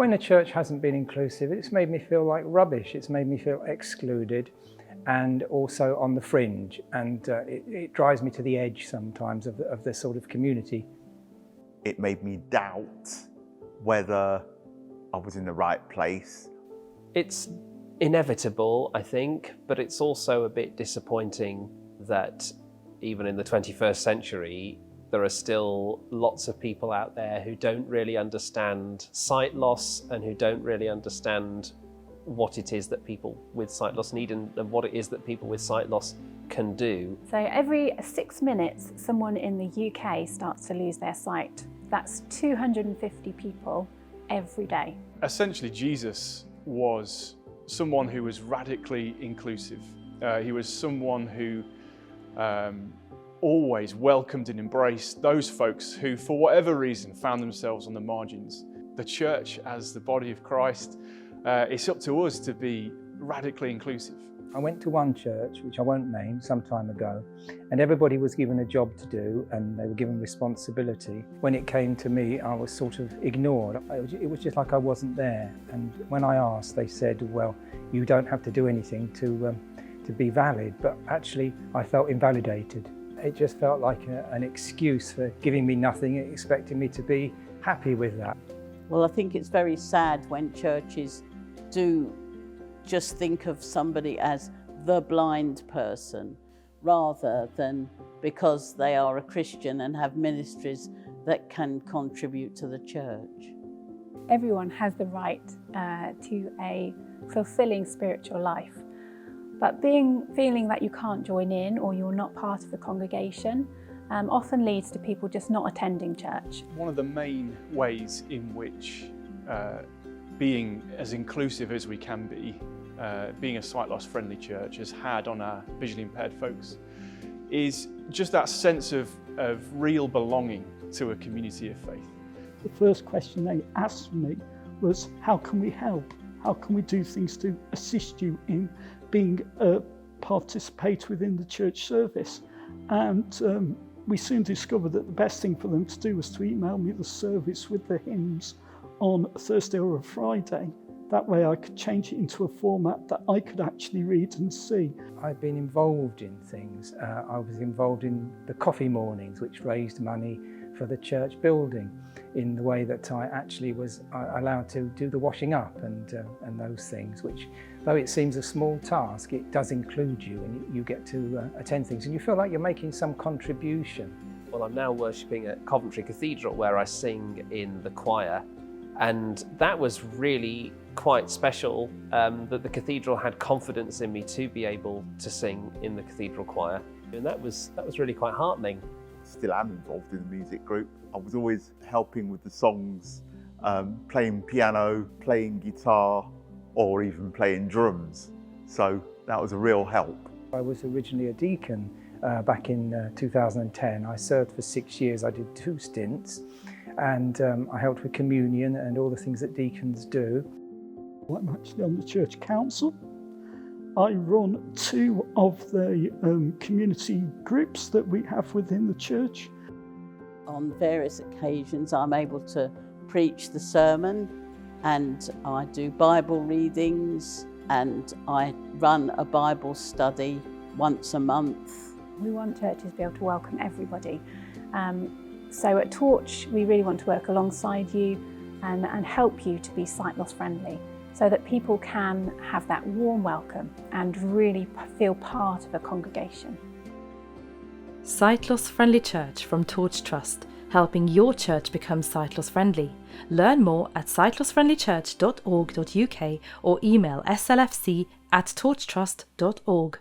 When a church hasn't been inclusive, it's made me feel like rubbish. It's made me feel excluded and also on the fringe. And it drives me to the edge sometimes of the sort of community. It made me doubt whether I was in the right place. It's inevitable, I think, but it's also a bit disappointing that even in the 21st century, there are still lots of people out there who don't really understand sight loss and who don't really understand what it is that people with sight loss need and what it is that people with sight loss can do. So every 6 minutes, someone in the UK starts to lose their sight. That's 250 people every day. Essentially, Jesus was someone who was radically inclusive. He was someone who always welcomed and embraced those folks who, for whatever reason, found themselves on the margins. The church, as the body of Christ, it's up to us to be radically inclusive. I went to one church, which I won't name, some time ago, and everybody was given a job to do and they were given responsibility. When it came to me, I was sort of ignored. It was just like I wasn't there. And when I asked, they said, well, you don't have to do anything to be valid. But actually, I felt invalidated. It just felt like an excuse for giving me nothing, expecting me to be happy with that. Well, I think it's very sad when churches do just think of somebody as the blind person rather than because they are a Christian and have ministries that can contribute to the church. Everyone has the right to a fulfilling spiritual life, but feeling that you can't join in or you're not part of the congregation often leads to people just not attending church. One of the main ways in which being as inclusive as we can be, being a sight loss friendly church has had on our visually impaired folks is just that sense of real belonging to a community of faith. The first question they asked me was, how can we help? How can we do things to assist you in being a participator within the church service? And we soon discovered that the best thing for them to do was to email me the service with the hymns on a Thursday or a Friday. That way I could change it into a format that I could actually read and see. I've been involved in things. I was involved in the coffee mornings, which raised money for the church building, in the way that I actually was allowed to do the washing up and those things, which, though it seems a small task, it does include you and you get to attend things and you feel like you're making some contribution. Well, I'm now worshipping at Coventry Cathedral where I sing in the choir, and that was really quite special that the cathedral had confidence in me to be able to sing in the cathedral choir, and that was really quite heartening. Still am involved in the music group. I was always helping with the songs, playing piano, playing guitar, or even playing drums. So that was a real help. I was originally a deacon back in 2010. I served for 6 years. I did 2 stints, and I helped with communion and all the things that deacons do. I'm actually on the church council. I run 2 of the community groups that we have within the church. On various occasions I'm able to preach the sermon, and I do Bible readings, and I run a Bible study once a month. We want churches to be able to welcome everybody. So at Torch we really want to work alongside you and help you to be sight loss friendly, so that people can have that warm welcome and really feel part of a congregation. Sight Loss Friendly Church from Torch Trust, helping your church become sight loss friendly. Learn more at sightlossfriendlychurch.org.uk or email slfc@torchtrust.org.